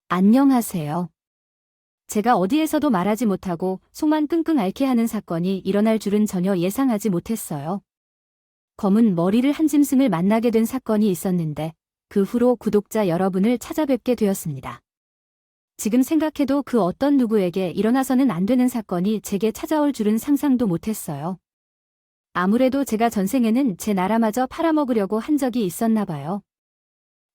안녕하세요. 제가 어디에서도 말하지 못하고 속만 끙끙 앓게 하는 사건이 일어날 줄은 전혀 예상하지 못했어요. 검은 머리를 한 짐승을 만나게 된 사건이 있었는데 그 후로 구독자 여러분을 찾아뵙게 되었습니다. 지금 생각해도 그 어떤 누구에게 일어나서는 안 되는 사건이 제게 찾아올 줄은 상상도 못했어요. 아무래도 제가 전생에는 제 나라마저 팔아먹으려고 한 적이 있었나 봐요.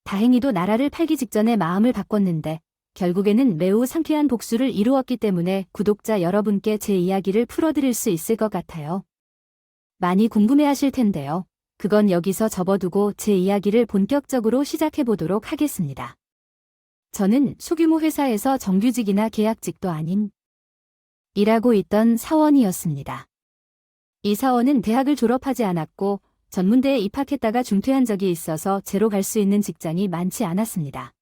다행히도 나라를 팔기 직전에 마음을 바꿨는데 결국에는 매우 상쾌한 복수를 이루었기 때문에 구독자 여러분께 제 이야기를 풀어드릴 수 있을 것 같아요. 많이 궁금해하실 텐데요. 그건 여기서 접어두고 제 이야기를 본격적으로 시작해보도록 하겠습니다. 저는 소규모 회사에서 정규직이나 계약직도 아닌 일하고 있던 사원이었습니다. 이 사원은 대학을 졸업하지 않았고 전문대에 입학했다가 중퇴한 적이 있어서 제로 갈 수 있는 직장이 많지 않았습니다.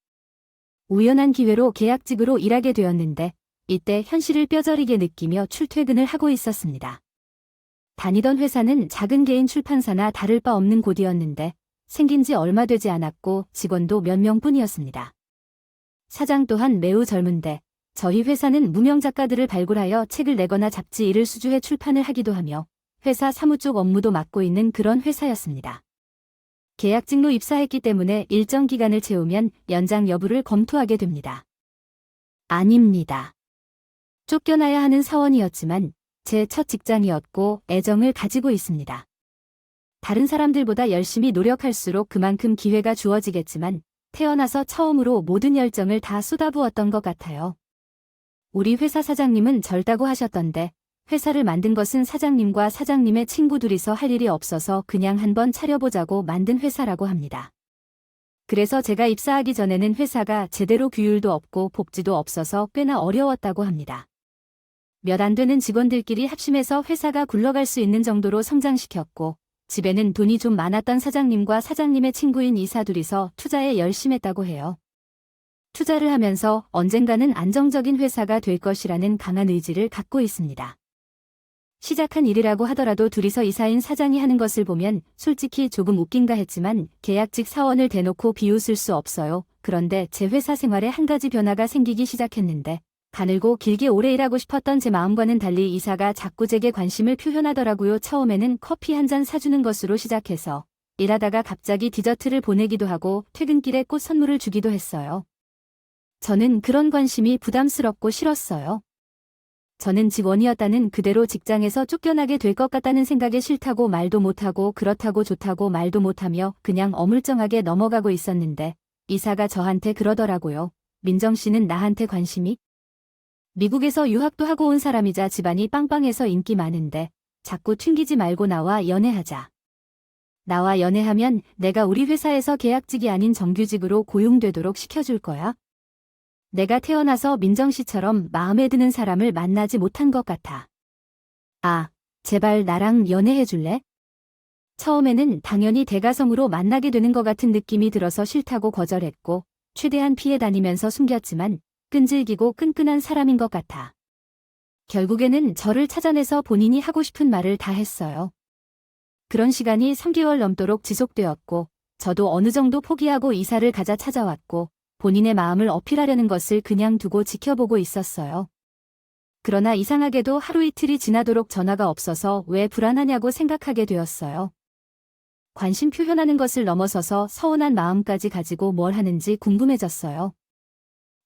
우연한 기회로 계약직으로 일하게 되었는데 이때 현실을 뼈저리게 느끼며 출퇴근을 하고 있었습니다. 다니던 회사는 작은 개인 출판사나 다를 바 없는 곳이었는데 생긴 지 얼마 되지 않았고 직원도 몇 명뿐이었습니다. 사장 또한 매우 젊은데 저희 회사는 무명 작가들을 발굴하여 책을 내거나 잡지 일을 수주해 출판을 하기도 하며 회사 사무 쪽 업무도 맡고 있는 그런 회사였습니다. 계약직로 입사했기 때문에 일정 기간을 채우면 연장 여부를 검토하게 됩니다. 아닙니다. 쫓겨나야 하는 사원이었지만 제 첫 직장이었고 애정을 가지고 있습니다. 다른 사람들보다 열심히 노력할수록 그만큼 기회가 주어지겠지만 태어나서 처음으로 모든 열정을 다 쏟아부었던 것 같아요. 우리 회사 사장님은 절다고 하셨던데 회사를 만든 것은 사장님과 사장님의 친구 둘이서 할 일이 없어서 그냥 한번 차려보자고 만든 회사라고 합니다. 그래서 제가 입사하기 전에는 회사가 제대로 규율도 없고 복지도 없어서 꽤나 어려웠다고 합니다. 몇 안 되는 직원들끼리 합심해서 회사가 굴러갈 수 있는 정도로 성장시켰고 집에는 돈이 좀 많았던 사장님과 사장님의 친구인 이사 둘이서 투자에 열심했다고 해요. 투자를 하면서 언젠가는 안정적인 회사가 될 것이라는 강한 의지를 갖고 있습니다. 시작한 일이라고 하더라도 둘이서 이사인 사장이 하는 것을 보면 솔직히 조금 웃긴가 했지만 계약직 사원을 대놓고 비웃을 수 없어요. 그런데 제 회사 생활에 한 가지 변화가 생기기 시작했는데 가늘고 길게 오래 일하고 싶었던 제 마음과는 달리 이사가 자꾸 제게 관심을 표현하더라고요. 처음에는 커피 한 잔 사주는 것으로 시작해서 일하다가 갑자기 디저트를 보내기도 하고 퇴근길에 꽃 선물을 주기도 했어요. 저는 그런 관심이 부담스럽고 싫었어요. 저는 직원이었다는 그대로 직장에서 쫓겨나게 될 것 같다는 생각에 싫다고 말도 못하고 그렇다고 좋다고 말도 못하며 그냥 어물쩡하게 넘어가고 있었는데 이사가 저한테 그러더라고요. 민정 씨는 나한테 관심이? 미국에서 유학도 하고 온 사람이자 집안이 빵빵해서 인기 많은데 자꾸 튕기지 말고 나와 연애하자. 나와 연애하면 내가 우리 회사에서 계약직이 아닌 정규직으로 고용되도록 시켜줄 거야. 내가 태어나서 민정 씨처럼 마음에 드는 사람을 만나지 못한 것 같아. 아, 제발 나랑 연애해 줄래? 처음에는 당연히 대가성으로 만나게 되는 것 같은 느낌이 들어서 싫다고 거절했고 최대한 피해 다니면서 숨겼지만 끈질기고 끈끈한 사람인 것 같아. 결국에는 저를 찾아내서 본인이 하고 싶은 말을 다 했어요. 그런 시간이 3개월 넘도록 지속되었고 저도 어느 정도 포기하고 이사를 가자 찾아왔고 본인의 마음을 어필하려는 것을 그냥 두고 지켜보고 있었어요. 그러나 이상하게도 하루 이틀이 지나도록 전화가 없어서 왜 불안하냐고 생각하게 되었어요. 관심 표현하는 것을 넘어서서 서운한 마음까지 가지고 뭘 하는지 궁금해졌어요.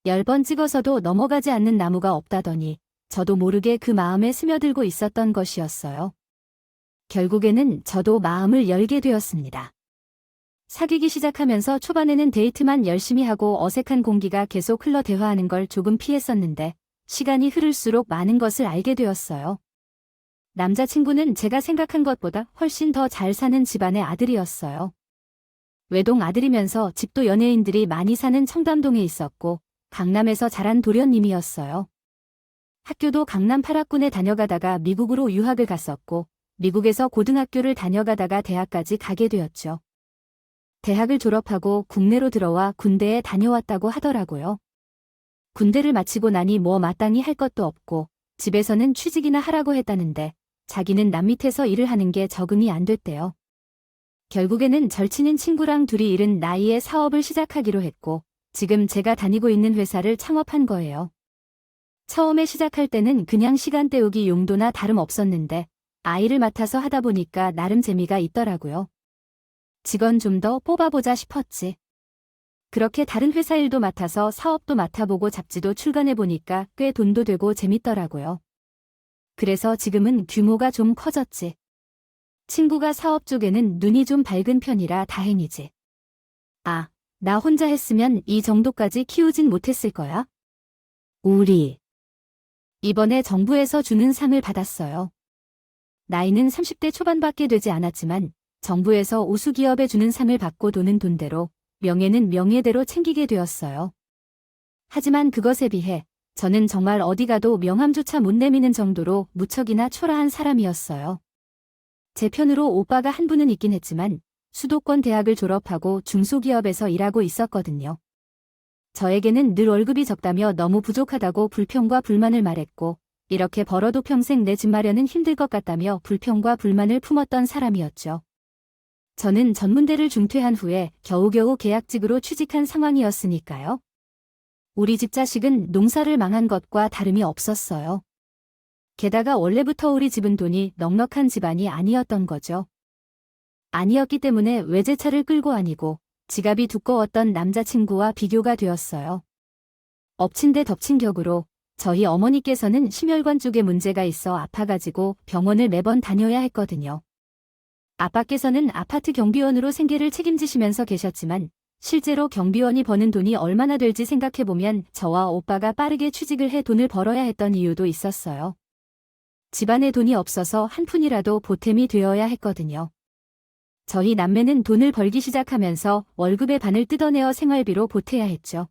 10번 찍어서도 넘어가지 않는 나무가 없다더니 저도 모르게 그 마음에 스며들고 있었던 것이었어요. 결국에는 저도 마음을 열게 되었습니다. 사귀기 시작하면서 초반에는 데이트만 열심히 하고 어색한 공기가 계속 흘러 대화하는 걸 조금 피했었는데 시간이 흐를수록 많은 것을 알게 되었어요. 남자친구는 제가 생각한 것보다 훨씬 더 잘 사는 집안의 아들이었어요. 외동 아들이면서 집도 연예인들이 많이 사는 청담동에 있었고 강남에서 자란 도련님이었어요. 학교도 강남 8학군에 다녀가다가 미국으로 유학을 갔었고 미국에서 고등학교를 다녀가다가 대학까지 가게 되었죠. 대학을 졸업하고 국내로 들어와 군대에 다녀왔다고 하더라고요. 군대를 마치고 나니 뭐 마땅히 할 것도 없고 집에서는 취직이나 하라고 했다는데 자기는 남 밑에서 일을 하는 게 적응이 안 됐대요. 결국에는 절친인 친구랑 둘이 이른 나이에 사업을 시작하기로 했고 지금 제가 다니고 있는 회사를 창업한 거예요. 처음에 시작할 때는 그냥 시간 때우기 용도나 다름없었는데 아이를 맡아서 하다 보니까 나름 재미가 있더라고요. 직원 좀 더 뽑아보자 싶었지. 그렇게 다른 회사 일도 맡아서 사업도 맡아보고 잡지도 출간해보니까 꽤 돈도 되고 재밌더라고요. 그래서 지금은 규모가 좀 커졌지. 친구가 사업 쪽에는 눈이 좀 밝은 편이라 다행이지. 아, 나 혼자 했으면 이 정도까지 키우진 못했을 거야. 우리 이번에 정부에서 주는 상을 받았어요. 나이는 30대 초반밖에 되지 않았지만 정부에서 우수기업에 주는 상을 받고 도는 돈대로 명예는 명예대로 챙기게 되었어요. 하지만 그것에 비해 저는 정말 어디 가도 명함조차 못 내미는 정도로 무척이나 초라한 사람이었어요. 제 편으로 오빠가 한 분은 있긴 했지만 수도권 대학을 졸업하고 중소기업에서 일하고 있었거든요. 저에게는 늘 월급이 적다며 너무 부족하다고 불평과 불만을 말했고 이렇게 벌어도 평생 내 집 마련은 힘들 것 같다며 불평과 불만을 품었던 사람이었죠. 저는 전문대를 중퇴한 후에 겨우겨우 계약직으로 취직한 상황이었으니까요. 우리 집 자식은 농사를 망한 것과 다름이 없었어요. 게다가 원래부터 우리 집은 돈이 넉넉한 집안이 아니었던 거죠. 아니었기 때문에 외제차를 끌고 아니고 지갑이 두꺼웠던 남자친구와 비교가 되었어요. 엎친 데 덮친 격으로 저희 어머니께서는 심혈관 쪽에 문제가 있어 아파가지고 병원을 매번 다녀야 했거든요. 아빠께서는 아파트 경비원으로 생계를 책임지시면서 계셨지만 실제로 경비원이 버는 돈이 얼마나 될지 생각해보면 저와 오빠가 빠르게 취직을 해 돈을 벌어야 했던 이유도 있었어요. 집안에 돈이 없어서 한 푼이라도 보탬이 되어야 했거든요. 저희 남매는 돈을 벌기 시작하면서 월급의 반을 뜯어내어 생활비로 보태야 했죠.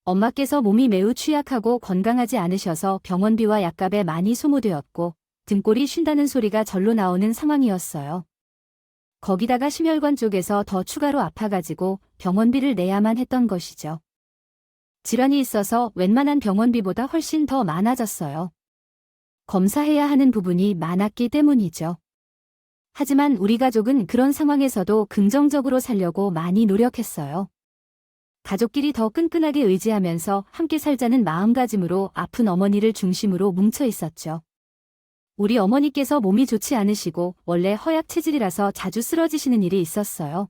엄마께서 몸이 매우 취약하고 건강하지 않으셔서 병원비와 약값에 많이 소모되었고 등골이 쉰다는 소리가 절로 나오는 상황이었어요. 거기다가 심혈관 쪽에서 더 추가로 아파가지고 병원비를 내야만 했던 것이죠. 질환이 있어서 웬만한 병원비보다 훨씬 더 많아졌어요. 검사해야 하는 부분이 많았기 때문이죠. 하지만 우리 가족은 그런 상황에서도 긍정적으로 살려고 많이 노력했어요. 가족끼리 더 끈끈하게 의지하면서 함께 살자는 마음가짐으로 아픈 어머니를 중심으로 뭉쳐 있었죠. 우리 어머니께서 몸이 좋지 않으시고 원래 허약 체질이라서 자주 쓰러지시는 일이 있었어요.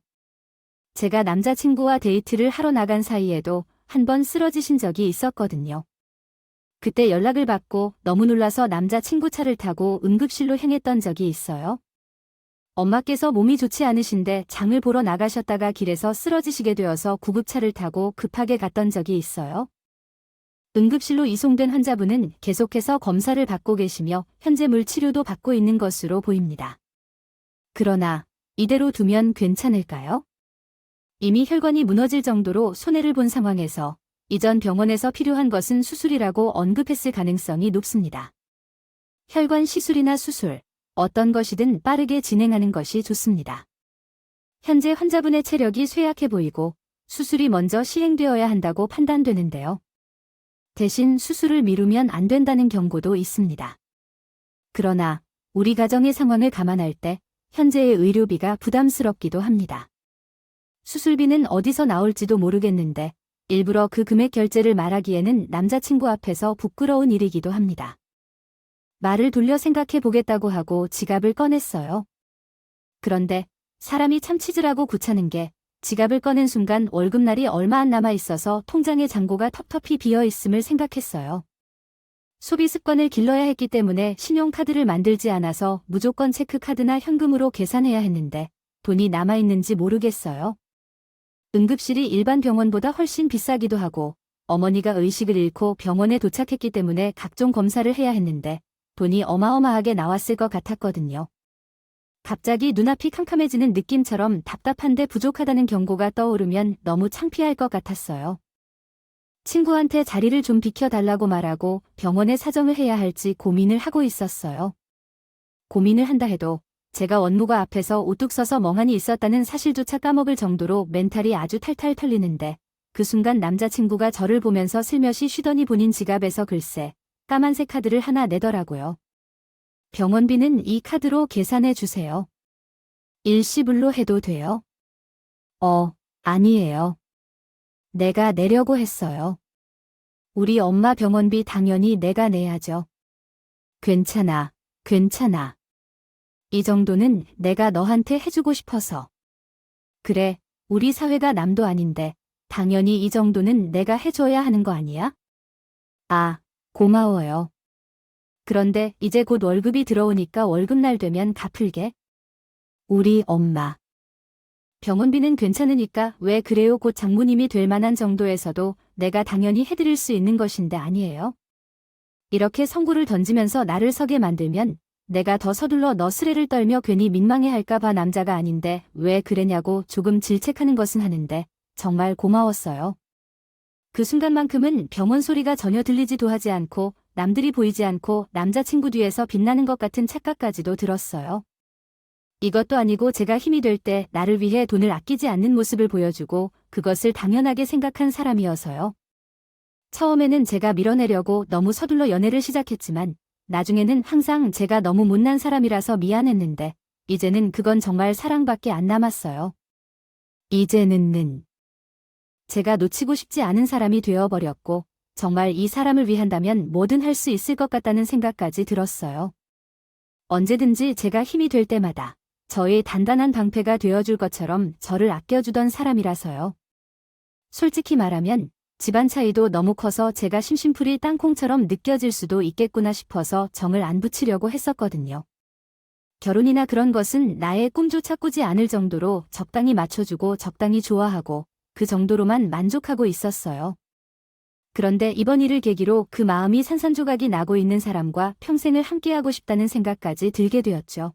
제가 남자친구와 데이트를 하러 나간 사이에도 한 번 쓰러지신 적이 있었거든요. 그때 연락을 받고 너무 놀라서 남자친구 차를 타고 응급실로 향했던 적이 있어요. 엄마께서 몸이 좋지 않으신데 장을 보러 나가셨다가 길에서 쓰러지시게 되어서 구급차를 타고 급하게 갔던 적이 있어요. 응급실로 이송된 환자분은 계속해서 검사를 받고 계시며 현재 물치료도 받고 있는 것으로 보입니다. 그러나 이대로 두면 괜찮을까요? 이미 혈관이 무너질 정도로 손해를 본 상황에서 이전 병원에서 필요한 것은 수술이라고 언급했을 가능성이 높습니다. 혈관 시술이나 수술, 어떤 것이든 빠르게 진행하는 것이 좋습니다. 현재 환자분의 체력이 쇠약해 보이고 수술이 먼저 시행되어야 한다고 판단되는데요. 대신 수술을 미루면 안 된다는 경고도 있습니다. 그러나 우리 가정의 상황을 감안할 때 현재의 의료비가 부담스럽기도 합니다. 수술비는 어디서 나올지도 모르겠는데 일부러 그 금액 결제를 말하기에는 남자친구 앞에서 부끄러운 일이기도 합니다. 말을 돌려 생각해 보겠다고 하고 지갑을 꺼냈어요. 그런데 사람이 참 치질하고 구차는 게 지갑을 꺼낸 순간 월급날이 얼마 안 남아 있어서 통장의 잔고가 텁텁히 비어 있음을 생각했어요. 소비 습관을 길러야 했기 때문에 신용카드를 만들지 않아서 무조건 체크카드나 현금으로 계산해야 했는데 돈이 남아있는지 모르겠어요. 응급실이 일반 병원보다 훨씬 비싸기도 하고 어머니가 의식을 잃고 병원에 도착했기 때문에 각종 검사를 해야 했는데 돈이 어마어마하게 나왔을 것 같았거든요. 갑자기 눈앞이 캄캄해지는 느낌처럼 답답한데 부족하다는 경고가 떠오르면 너무 창피할 것 같았어요. 친구한테 자리를 좀 비켜달라고 말하고 병원에 사정을 해야 할지 고민을 하고 있었어요. 고민을 한다 해도 제가 원무과 앞에서 우뚝 서서 멍하니 있었다는 사실조차 까먹을 정도로 멘탈이 아주 탈탈 털리는데 그 순간 남자친구가 저를 보면서 슬며시 쉬더니 본인 지갑에서 글쎄 까만색 카드를 하나 내더라고요. 병원비는 이 카드로 계산해 주세요. 일시불로 해도 돼요? 아니에요. 내가 내려고 했어요. 우리 엄마 병원비 당연히 내가 내야죠. 괜찮아, 괜찮아. 이 정도는 내가 너한테 해주고 싶어서. 그래, 우리 사회가 남도 아닌데 당연히 이 정도는 내가 해줘야 하는 거 아니야? 아, 고마워요. 그런데 이제 곧 월급이 들어오니까 월급날 되면 갚을게. 우리 엄마. 병원비는 괜찮으니까 왜 그래요? 곧 장모님이 될 만한 정도에서도 내가 당연히 해드릴 수 있는 것인데 아니에요? 이렇게 성구를 던지면서 나를 서게 만들면 내가 더 서둘러 너 스레를 떨며 괜히 민망해할까봐 남자가 아닌데 왜 그랬냐고 조금 질책하는 것은 하는데 정말 고마웠어요. 그 순간만큼은 병원 소리가 전혀 들리지도 하지 않고 남들이 보이지 않고 남자친구 뒤에서 빛나는 것 같은 착각까지도 들었어요. 이것도 아니고 제가 힘이 될 때 나를 위해 돈을 아끼지 않는 모습을 보여주고 그것을 당연하게 생각한 사람이어서요. 처음에는 제가 밀어내려고 너무 서둘러 연애를 시작했지만 나중에는 항상 제가 너무 못난 사람이라서 미안했는데 이제는 그건 정말 사랑밖에 안 남았어요. 이제는 제가 놓치고 싶지 않은 사람이 되어버렸고 정말 이 사람을 위한다면 뭐든 할 수 있을 것 같다는 생각까지 들었어요. 언제든지 제가 힘이 될 때마다 저의 단단한 방패가 되어줄 것처럼 저를 아껴주던 사람이라서요. 솔직히 말하면 집안 차이도 너무 커서 제가 심심풀이 땅콩처럼 느껴질 수도 있겠구나 싶어서 정을 안 붙이려고 했었거든요. 결혼이나 그런 것은 나의 꿈조차 꾸지 않을 정도로 적당히 맞춰주고 적당히 좋아하고 그 정도로만 만족하고 있었어요. 그런데 이번 일을 계기로 그 마음이 산산조각이 나고 있는 사람과 평생을 함께하고 싶다는 생각까지 들게 되었죠.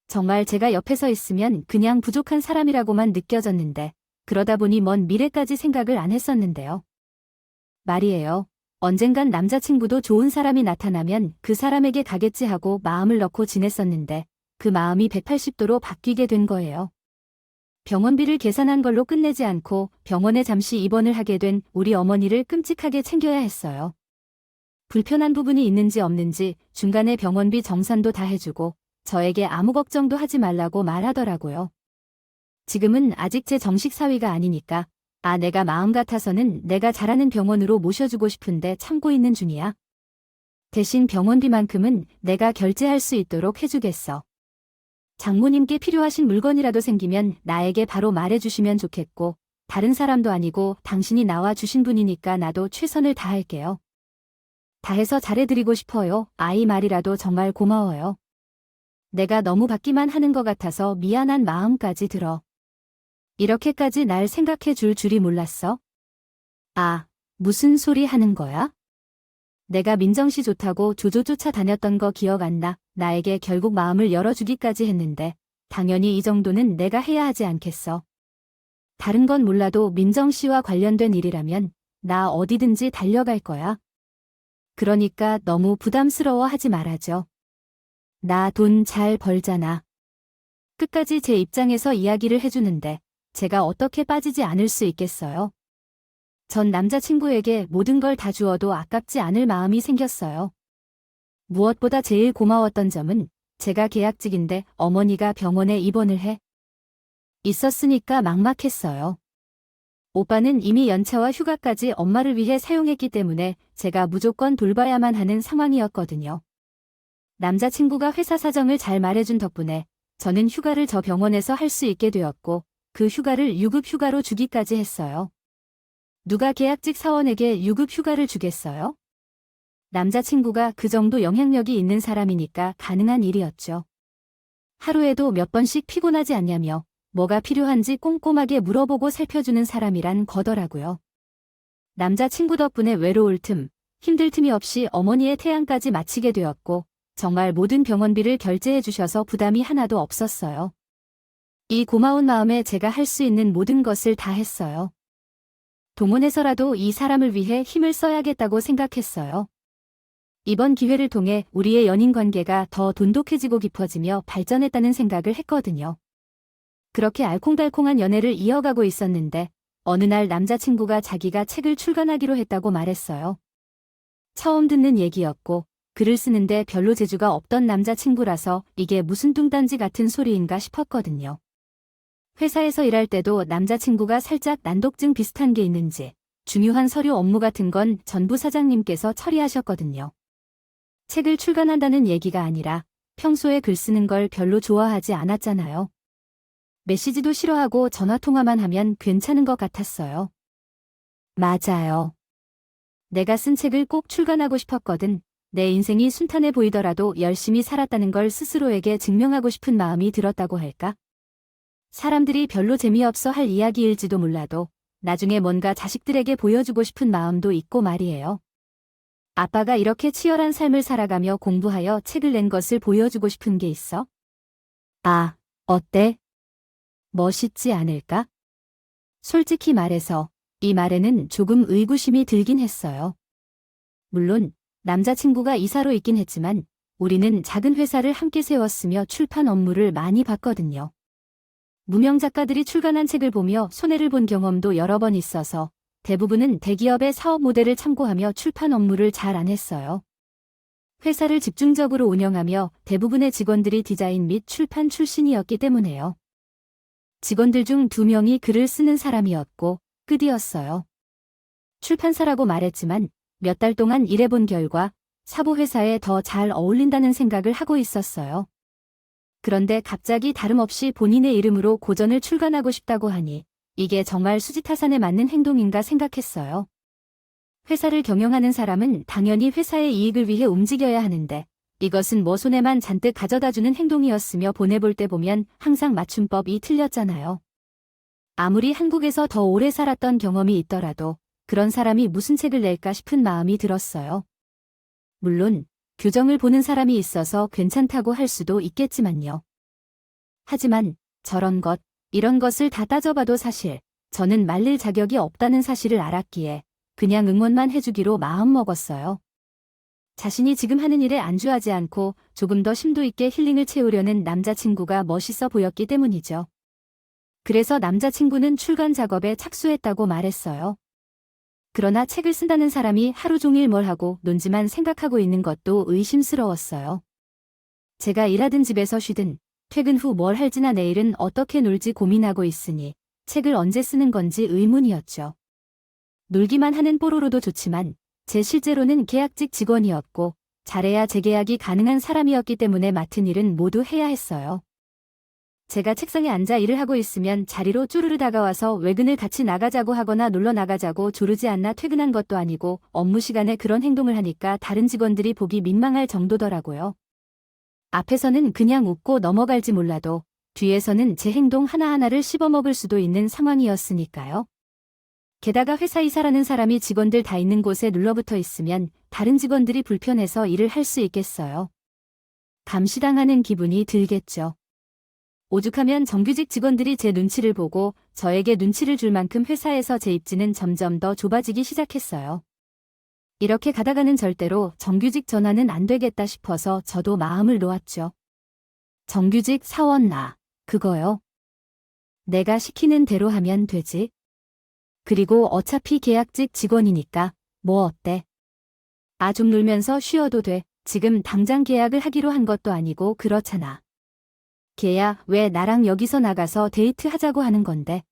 정말 제가 옆에서 있으면 그냥 부족한 사람이라고만 느껴졌는데 그러다 보니 먼 미래까지 생각을 안 했었는데요. 말이에요. 언젠간 남자친구도 좋은 사람이 나타나면 그 사람에게 가겠지 하고 마음을 넣고 지냈었는데 그 마음이 180도로 바뀌게 된 거예요. 병원비를 계산한 걸로 끝내지 않고 병원에 잠시 입원을 하게 된 우리 어머니를 끔찍하게 챙겨야 했어요. 불편한 부분이 있는지 없는지 중간에 병원비 정산도 다 해주고 저에게 아무 걱정도 하지 말라고 말하더라고요. 지금은 아직 제 정식 사위가 아니니까 내가 마음 같아서는 내가 잘하는 병원으로 모셔주고 싶은데 참고 있는 중이야. 대신 병원비만큼은 내가 결제할 수 있도록 해주겠어. 장모님께 필요하신 물건이라도 생기면 나에게 바로 말해주시면 좋겠고 다른 사람도 아니고 당신이 나와 주신 분이니까 나도 최선을 다할게요. 다해서 잘해드리고 싶어요. 아이 말이라도 정말 고마워요. 내가 너무 받기만 하는 것 같아서 미안한 마음까지 들어. 이렇게까지 날 생각해 줄 줄이 몰랐어? 무슨 소리 하는 거야? 내가 민정씨 좋다고 조조 쫓아다녔던 거 기억 안 나? 나에게 결국 마음을 열어주기까지 했는데 당연히 이 정도는 내가 해야 하지 않겠어. 다른 건 몰라도 민정씨와 관련된 일이라면 나 어디든지 달려갈 거야. 그러니까 너무 부담스러워하지 말아줘. 나 돈 잘 벌잖아. 끝까지 제 입장에서 이야기를 해주는데 제가 어떻게 빠지지 않을 수 있겠어요? 전 남자친구에게 모든 걸 다 주어도 아깝지 않을 마음이 생겼어요. 무엇보다 제일 고마웠던 점은 제가 계약직인데 어머니가 병원에 입원을 해 있었으니까 막막했어요. 오빠는 이미 연차와 휴가까지 엄마를 위해 사용했기 때문에 제가 무조건 돌봐야만 하는 상황이었거든요. 남자친구가 회사 사정을 잘 말해준 덕분에 저는 휴가를 저 병원에서 할 수 있게 되었고 그 휴가를 유급 휴가로 주기까지 했어요. 누가 계약직 사원에게 유급 휴가를 주겠어요? 남자친구가 그 정도 영향력이 있는 사람이니까 가능한 일이었죠. 하루에도 몇 번씩 피곤하지 않냐며 뭐가 필요한지 꼼꼼하게 물어보고 살펴주는 사람이란 거더라고요. 남자친구 덕분에 외로울 틈, 힘들 틈이 없이 어머니의 태양까지 마치게 되었고 정말 모든 병원비를 결제해 주셔서 부담이 하나도 없었어요. 이 고마운 마음에 제가 할 수 있는 모든 것을 다 했어요. 동원해서라도 이 사람을 위해 힘을 써야겠다고 생각했어요. 이번 기회를 통해 우리의 연인 관계가 더 돈독해지고 깊어지며 발전했다는 생각을 했거든요. 그렇게 알콩달콩한 연애를 이어가고 있었는데 어느 날 남자친구가 자기가 책을 출간하기로 했다고 말했어요. 처음 듣는 얘기였고 글을 쓰는데 별로 재주가 없던 남자친구라서 이게 무슨 뚱딴지 같은 소리인가 싶었거든요. 회사에서 일할 때도 남자친구가 살짝 난독증 비슷한 게 있는지 중요한 서류 업무 같은 건 전부 사장님께서 처리하셨거든요. 책을 출간한다는 얘기가 아니라 평소에 글 쓰는 걸 별로 좋아하지 않았잖아요. 메시지도 싫어하고 전화통화만 하면 괜찮은 것 같았어요. 맞아요. 내가 쓴 책을 꼭 출간하고 싶었거든. 내 인생이 순탄해 보이더라도 열심히 살았다는 걸 스스로에게 증명하고 싶은 마음이 들었다고 할까? 사람들이 별로 재미없어 할 이야기일지도 몰라도 나중에 뭔가 자식들에게 보여주고 싶은 마음도 있고 말이에요. 아빠가 이렇게 치열한 삶을 살아가며 공부하여 책을 낸 것을 보여주고 싶은 게 있어? 아, 어때? 멋있지 않을까? 솔직히 말해서 이 말에는 조금 의구심이 들긴 했어요. 물론 남자친구가 이사로 있긴 했지만 우리는 작은 회사를 함께 세웠으며 출판 업무를 많이 봤거든요. 무명 작가들이 출간한 책을 보며 손해를 본 경험도 여러 번 있어서 대부분은 대기업의 사업 모델을 참고하며 출판 업무를 잘 안 했어요. 회사를 집중적으로 운영하며 대부분의 직원들이 디자인 및 출판 출신이었기 때문에요. 직원들 중 2명이 글을 쓰는 사람이었고 끝이었어요. 출판사라고 말했지만 몇 달 동안 일해본 결과 사보회사에 더 잘 어울린다는 생각을 하고 있었어요. 그런데 갑자기 다름없이 본인의 이름으로 고전을 출간하고 싶다고 하니 이게 정말 수지타산에 맞는 행동인가 생각했어요. 회사를 경영하는 사람은 당연히 회사의 이익을 위해 움직여야 하는데 이것은 뭐 손해만 잔뜩 가져다주는 행동이었으며 보내볼 때 보면 항상 맞춤법이 틀렸잖아요. 아무리 한국에서 더 오래 살았던 경험이 있더라도 그런 사람이 무슨 책을 낼까 싶은 마음이 들었어요. 물론 규정을 보는 사람이 있어서 괜찮다고 할 수도 있겠지만요. 하지만 저런 것, 이런 것을 다 따져봐도 사실 저는 말릴 자격이 없다는 사실을 알았기에 그냥 응원만 해주기로 마음먹었어요. 자신이 지금 하는 일에 안주하지 않고 조금 더 심도 있게 힐링을 채우려는 남자친구가 멋있어 보였기 때문이죠. 그래서 남자친구는 출간 작업에 착수했다고 말했어요. 그러나 책을 쓴다는 사람이 하루 종일 뭘 하고 논지만 생각하고 있는 것도 의심스러웠어요. 제가 일하든 집에서 쉬든 퇴근 후 뭘 할지나 내일은 어떻게 놀지 고민하고 있으니 책을 언제 쓰는 건지 의문이었죠. 놀기만 하는 뽀로로도 좋지만 제 실제로는 계약직 직원이었고 잘해야 재계약이 가능한 사람이었기 때문에 맡은 일은 모두 해야 했어요. 제가 책상에 앉아 일을 하고 있으면 자리로 쪼르르 다가와서 외근을 같이 나가자고 하거나 놀러 나가자고 조르지 않나 퇴근한 것도 아니고 업무 시간에 그런 행동을 하니까 다른 직원들이 보기 민망할 정도더라고요. 앞에서는 그냥 웃고 넘어갈지 몰라도 뒤에서는 제 행동 하나하나를 씹어먹을 수도 있는 상황이었으니까요. 게다가 회사 이사라는 사람이 직원들 다 있는 곳에 눌러붙어 있으면 다른 직원들이 불편해서 일을 할 수 있겠어요. 감시당하는 기분이 들겠죠. 오죽하면 정규직 직원들이 제 눈치를 보고 저에게 눈치를 줄 만큼 회사에서 제 입지는 점점 더 좁아지기 시작했어요. 이렇게 가다가는 절대로 정규직 전환은 안 되겠다 싶어서 저도 마음을 놓았죠. 정규직 사원 그거요. 내가 시키는 대로 하면 되지. 그리고 어차피 계약직 직원이니까 뭐 어때? 좀 놀면서 쉬어도 돼. 지금 당장 계약을 하기로 한 것도 아니고 그렇잖아. 걔야 왜 나랑 여기서 나가서 데이트하자고 하는 건데.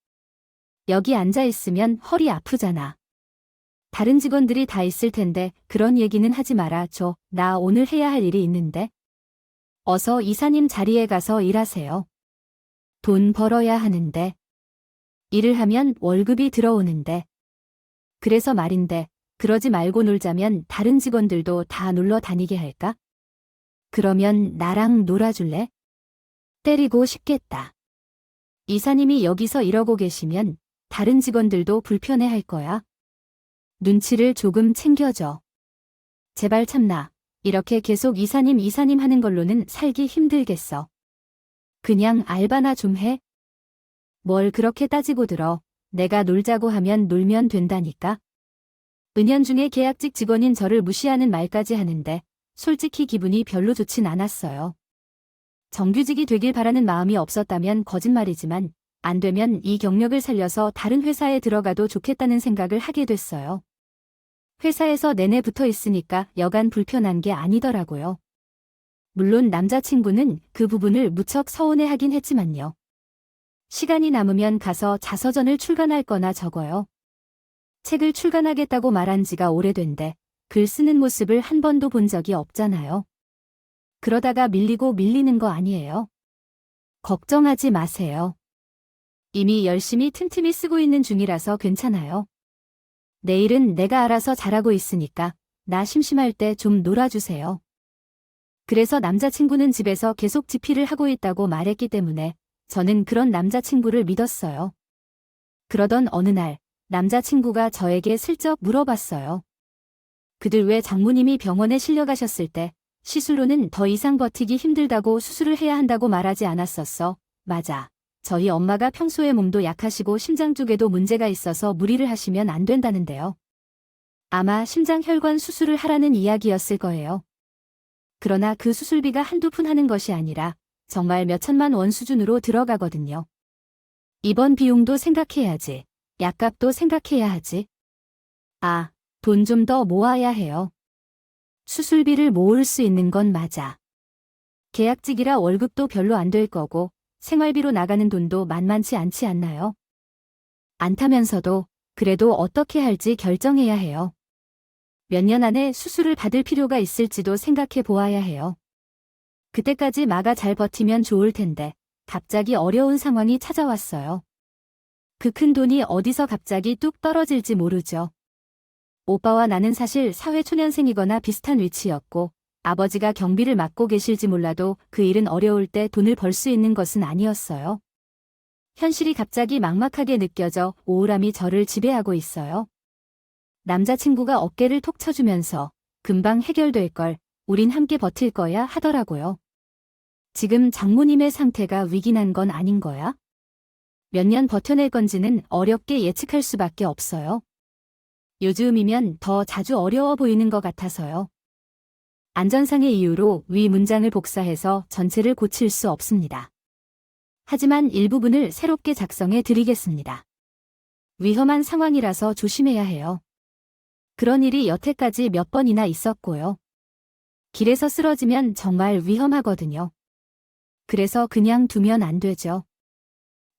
여기 앉아있으면 허리 아프잖아. 다른 직원들이 다 있을 텐데 그런 얘기는 하지 말아줘. 나 오늘 해야 할 일이 있는데. 어서 이사님 자리에 가서 일하세요. 돈 벌어야 하는데. 일을 하면 월급이 들어오는데. 그래서 말인데 그러지 말고 놀자면 다른 직원들도 다 놀러 다니게 할까? 그러면 나랑 놀아줄래? 때리고 싶겠다. 이사님이 여기서 이러고 계시면 다른 직원들도 불편해 할 거야. 눈치를 조금 챙겨줘. 제발 참나. 이렇게 계속 이사님 하는 걸로는 살기 힘들겠어. 그냥 알바나 좀 해. 뭘 그렇게 따지고 들어. 내가 놀자고 하면 놀면 된다니까. 은연중에 계약직 직원인 저를 무시하는 말까지 하는데 솔직히 기분이 별로 좋진 않았어요. 정규직이 되길 바라는 마음이 없었다면 거짓말이지만 안 되면 이 경력을 살려서 다른 회사에 들어가도 좋겠다는 생각을 하게 됐어요. 회사에서 내내 붙어 있으니까 여간 불편한 게 아니더라고요. 물론 남자친구는 그 부분을 무척 서운해하긴 했지만요. 시간이 남으면 가서 자서전을 출간할 거나 적어요. 책을 출간하겠다고 말한 지가 오래된데 글 쓰는 모습을 한 번도 본 적이 없잖아요. 그러다가 밀리고 밀리는 거 아니에요. 걱정하지 마세요. 이미 열심히 틈틈이 쓰고 있는 중이라서 괜찮아요. 내일은 내가 알아서 잘하고 있으니까 나 심심할 때 좀 놀아주세요. 그래서 남자친구는 집에서 계속 집필을 하고 있다고 말했기 때문에 저는 그런 남자친구를 믿었어요. 그러던 어느 날 남자친구가 저에게 슬쩍 물어봤어요. 그들 왜 장모님이 병원에 실려가셨을 때 시술로는 더 이상 버티기 힘들다고 수술을 해야 한다고 말하지 않았었어? 맞아. 저희 엄마가 평소에 몸도 약하시고 심장 쪽에도 문제가 있어서 무리를 하시면 안 된다는데요. 아마 심장혈관 수술을 하라는 이야기였을 거예요. 그러나 그 수술비가 한두 푼 하는 것이 아니라 정말 몇천만 원 수준으로 들어가거든요. 입원 비용도 생각해야지. 약값도 생각해야 하지. 아, 돈 좀 더 모아야 해요. 수술비를 모을 수 있는 건 맞아. 계약직이라 월급도 별로 안 될 거고 생활비로 나가는 돈도 만만치 않지 않나요? 않다면서도 그래도 어떻게 할지 결정해야 해요. 몇 년 안에 수술을 받을 필요가 있을지도 생각해 보아야 해요. 그때까지 마가 잘 버티면 좋을 텐데 갑자기 어려운 상황이 찾아왔어요. 그 큰 돈이 어디서 갑자기 뚝 떨어질지 모르죠. 오빠와 나는 사실 사회초년생이거나 비슷한 위치였고 아버지가 경비를 맡고 계실지 몰라도 그 일은 어려울 때 돈을 벌 수 있는 것은 아니었어요. 현실이 갑자기 막막하게 느껴져 우울함이 저를 지배하고 있어요. 남자친구가 어깨를 톡 쳐주면서 금방 해결될 걸, 우린 함께 버틸 거야 하더라고요. 지금 장모님의 상태가 위기난 건 아닌 거야? 몇 년 버텨낼 건지는 어렵게 예측할 수밖에 없어요. 요즘이면 더 자주 어려워 보이는 것 같아서요. 안전상의 이유로 위 문장을 복사해서 전체를 고칠 수 없습니다. 하지만 일부분을 새롭게 작성해 드리겠습니다. 위험한 상황이라서 조심해야 해요. 그런 일이 여태까지 몇 번이나 있었고요. 길에서 쓰러지면 정말 위험하거든요. 그래서 그냥 두면 안 되죠.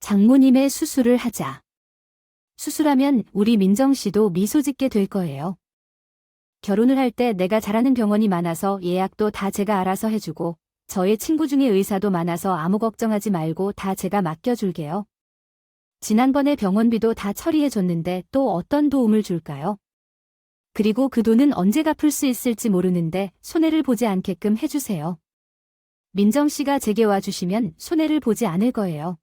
장모님의 수술을 하자. 수술하면 우리 민정 씨도 미소 짓게 될 거예요. 결혼을 할 때 내가 잘하는 병원이 많아서 예약도 다 제가 알아서 해주고 저의 친구 중에 의사도 많아서 아무 걱정하지 말고 다 제가 맡겨줄게요. 지난번에 병원비도 다 처리해줬는데 또 어떤 도움을 줄까요? 그리고 그 돈은 언제 갚을 수 있을지 모르는데 손해를 보지 않게끔 해주세요. 민정 씨가 제게 와주시면 손해를 보지 않을 거예요.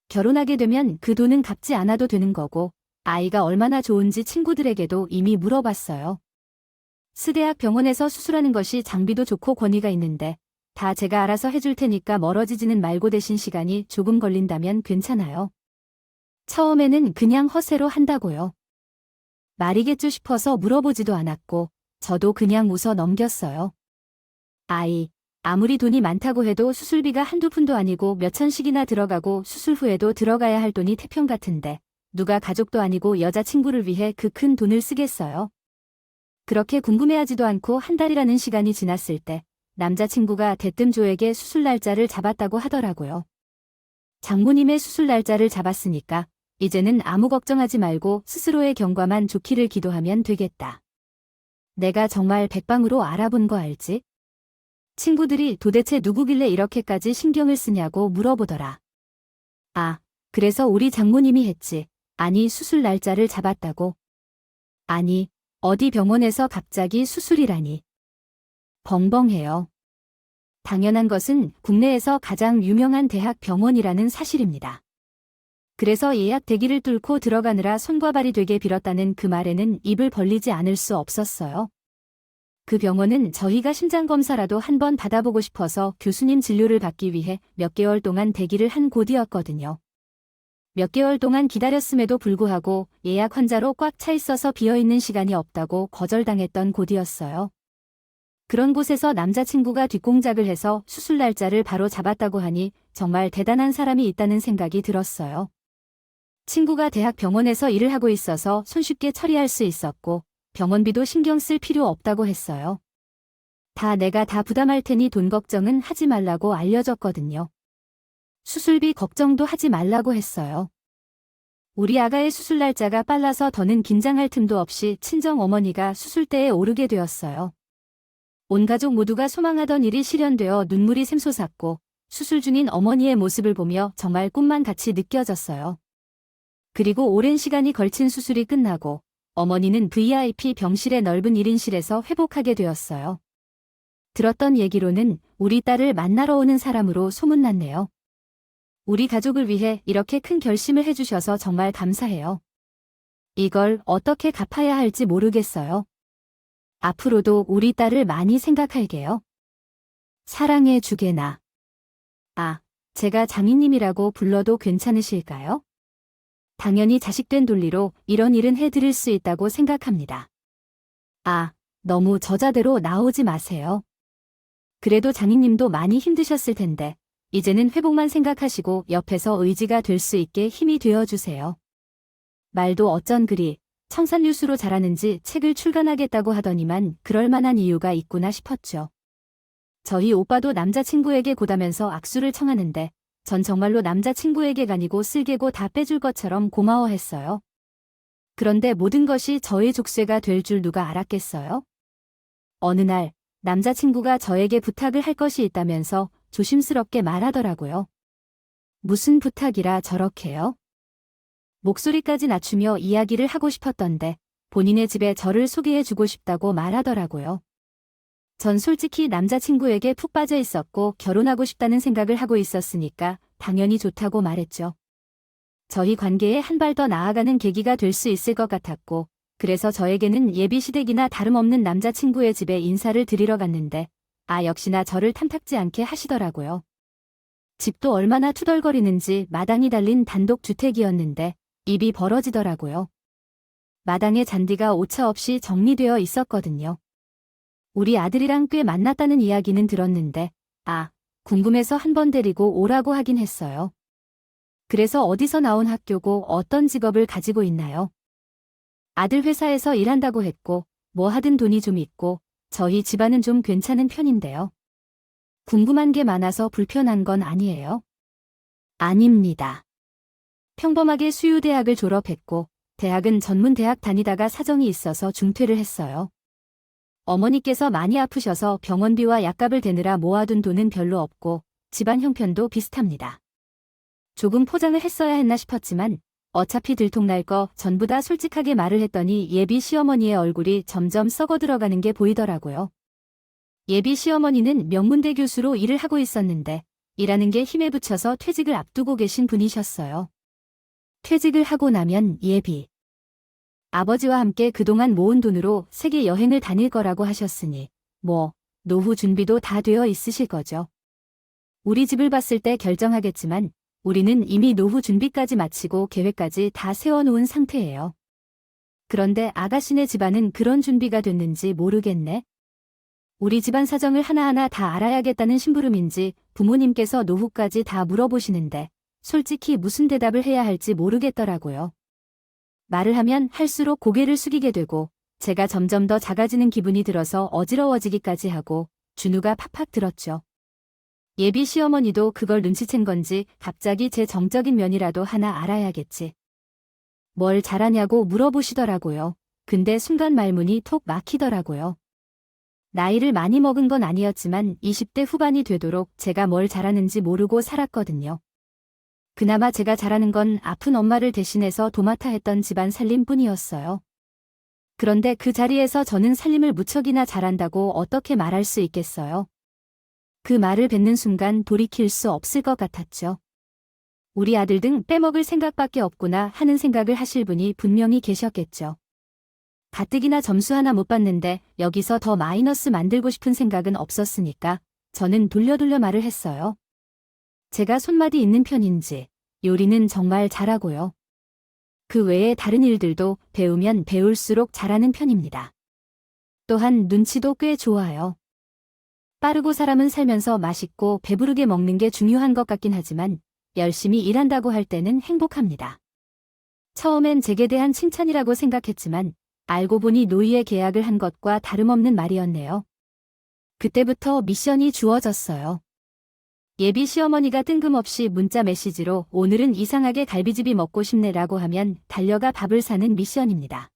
결혼하게 되면 그 돈은 갚지 않아도 되는 거고 아이가 얼마나 좋은지 친구들에게도 이미 물어봤어요. 스대학 병원에서 수술하는 것이 장비도 좋고 권위가 있는데 다 제가 알아서 해줄 테니까 멀어지지는 말고 대신 시간이 조금 걸린다면 괜찮아요. 처음에는 그냥 허세로 한다고요. 말이겠죠 싶어서 물어보지도 않았고 저도 그냥 웃어 넘겼어요. 아무리 돈이 많다고 해도 수술비가 한두 푼도 아니고 몇천씩이나 들어가고 수술 후에도 들어가야 할 돈이 태평 같은데 누가 가족도 아니고 여자친구를 위해 그 큰 돈을 쓰겠어요? 그렇게 궁금해하지도 않고 한 달이라는 시간이 지났을 때 남자친구가 대뜸 조에게 수술 날짜를 잡았다고 하더라고요. 장모님의 수술 날짜를 잡았으니까 이제는 아무 걱정하지 말고 스스로의 경과만 좋기를 기도하면 되겠다. 내가 정말 백방으로 알아본 거 알지? 친구들이 도대체 누구길래 이렇게까지 신경을 쓰냐고 물어보더라. 아, 그래서 우리 장모님이 했지. 아니, 수술 날짜를 잡았다고. 아니, 어디 병원에서 갑자기 수술이라니. 벙벙해요. 당연한 것은 국내에서 가장 유명한 대학 병원이라는 사실입니다. 그래서 예약 대기를 뚫고 들어가느라 손과 발이 되게 빌었다는 그 말에는 입을 벌리지 않을 수 없었어요. 그 병원은 저희가 심장검사라도 한번 받아보고 싶어서 교수님 진료를 받기 위해 몇 개월 동안 대기를 한 곳이었거든요. 몇 개월 동안 기다렸음에도 불구하고 예약 환자로 꽉 차 있어서 비어있는 시간이 없다고 거절당했던 곳이었어요. 그런 곳에서 남자친구가 뒷공작을 해서 수술 날짜를 바로 잡았다고 하니 정말 대단한 사람이 있다는 생각이 들었어요. 친구가 대학 병원에서 일을 하고 있어서 손쉽게 처리할 수 있었고 병원비도 신경 쓸 필요 없다고 했어요. 내가 다 부담할 테니 돈 걱정은 하지 말라고 알려줬거든요. 수술비 걱정도 하지 말라고 했어요. 우리 아가의 수술 날짜가 빨라서 더는 긴장할 틈도 없이 친정 어머니가 수술대에 오르게 되었어요. 온 가족 모두가 소망하던 일이 실현되어 눈물이 샘솟았고 수술 중인 어머니의 모습을 보며 정말 꿈만 같이 느껴졌어요. 그리고 오랜 시간이 걸친 수술이 끝나고 어머니는 VIP 병실의 넓은 1인실에서 회복하게 되었어요. 들었던 얘기로는 우리 딸을 만나러 오는 사람으로 소문났네요. 우리 가족을 위해 이렇게 큰 결심을 해주셔서 정말 감사해요. 이걸 어떻게 갚아야 할지 모르겠어요. 앞으로도 우리 딸을 많이 생각할게요. 사랑해 주게나. 아, 제가 장인님이라고 불러도 괜찮으실까요? 당연히 자식된 도리로 이런 일은 해드릴 수 있다고 생각합니다. 아, 너무 저자대로 나오지 마세요. 그래도 장인님도 많이 힘드셨을 텐데 이제는 회복만 생각하시고 옆에서 의지가 될 수 있게 힘이 되어주세요. 말도 어쩐 그리 청산유수로 자라는지 책을 출간하겠다고 하더니만 그럴 만한 이유가 있구나 싶었죠. 저희 오빠도 남자친구에게 고다면서 악수를 청하는데 전 정말로 남자친구에게 아니고 쓸개고 다 빼줄 것처럼 고마워했어요. 그런데 모든 것이 저의 족쇄가 될 줄 누가 알았겠어요? 어느 날 남자친구가 저에게 부탁을 할 것이 있다면서 조심스럽게 말하더라고요. 무슨 부탁이라 저렇게요? 목소리까지 낮추며 이야기를 하고 싶었던데 본인의 집에 저를 소개해주고 싶다고 말하더라고요. 전 솔직히 남자친구에게 푹 빠져 있었고 결혼하고 싶다는 생각을 하고 있었으니까 당연히 좋다고 말했죠. 저희 관계에 한 발 더 나아가는 계기가 될 수 있을 것 같았고 그래서 저에게는 예비시댁이나 다름없는 남자친구의 집에 인사를 드리러 갔는데 역시나 저를 탐탁지 않게 하시더라고요. 집도 얼마나 투덜거리는지 마당이 달린 단독주택이었는데 입이 벌어지더라고요. 마당에 잔디가 오차 없이 정리되어 있었거든요. 우리 아들이랑 꽤 만났다는 이야기는 들었는데 궁금해서 한번 데리고 오라고 하긴 했어요. 그래서 어디서 나온 학교고 어떤 직업을 가지고 있나요? 아들 회사에서 일한다고 했고 뭐 하든 돈이 좀 있고 저희 집안은 좀 괜찮은 편인데요. 궁금한 게 많아서 불편한 건 아니에요? 아닙니다. 평범하게 수유대학을 졸업했고 대학은 전문대학 다니다가 사정이 있어서 중퇴를 했어요. 어머니께서 많이 아프셔서 병원비와 약값을 대느라 모아둔 돈은 별로 없고 집안 형편도 비슷합니다. 조금 포장을 했어야 했나 싶었지만 어차피 들통날 거 전부 다 솔직하게 말을 했더니 예비 시어머니의 얼굴이 점점 썩어 들어가는 게 보이더라고요. 예비 시어머니는 명문대 교수로 일을 하고 있었는데 일하는 게 힘에 부쳐서 퇴직을 앞두고 계신 분이셨어요. 퇴직을 하고 나면 예비 아버지와 함께 그동안 모은 돈으로 세계 여행을 다닐 거라고 하셨으니 노후 준비도 다 되어 있으실 거죠. 우리 집을 봤을 때 결정하겠지만 우리는 이미 노후 준비까지 마치고 계획까지 다 세워놓은 상태예요. 그런데 아가씨네 집안은 그런 준비가 됐는지 모르겠네. 우리 집안 사정을 하나하나 다 알아야겠다는 심부름인지 부모님께서 노후까지 다 물어보시는데 솔직히 무슨 대답을 해야 할지 모르겠더라고요. 말을 하면 할수록 고개를 숙이게 되고 제가 점점 더 작아지는 기분이 들어서 어지러워지기까지 하고 준우가 팍팍 들었죠. 예비 시어머니도 그걸 눈치챈 건지 갑자기 제 정적인 면이라도 하나 알아야겠지. 뭘 잘하냐고 물어보시더라고요. 근데 순간 말문이 톡 막히더라고요. 나이를 많이 먹은 건 아니었지만 20대 후반이 되도록 제가 뭘 잘하는지 모르고 살았거든요. 그나마 제가 잘하는 건 아픈 엄마를 대신해서 도맡아 했던 집안 살림뿐이었어요. 그런데 그 자리에서 저는 살림을 무척이나 잘한다고 어떻게 말할 수 있겠어요? 그 말을 뱉는 순간 돌이킬 수 없을 것 같았죠. 우리 아들 등 빼먹을 생각밖에 없구나 하는 생각을 하실 분이 분명히 계셨겠죠. 가뜩이나 점수 하나 못 봤는데 여기서 더 마이너스 만들고 싶은 생각은 없었으니까 저는 돌려 말을 했어요. 제가 손맛이 있는 편인지 요리는 정말 잘하고요. 그 외에 다른 일들도 배우면 배울수록 잘하는 편입니다. 또한 눈치도 꽤 좋아요. 빠르고 사람은 살면서 맛있고 배부르게 먹는 게 중요한 것 같긴 하지만 열심히 일한다고 할 때는 행복합니다. 처음엔 제게 대한 칭찬이라고 생각했지만 알고 보니 노예의 계약을 한 것과 다름없는 말이었네요. 그때부터 미션이 주어졌어요. 예비 시어머니가 뜬금없이 문자 메시지로 오늘은 이상하게 갈비집이 먹고 싶네라고 하면 달려가 밥을 사는 미션입니다.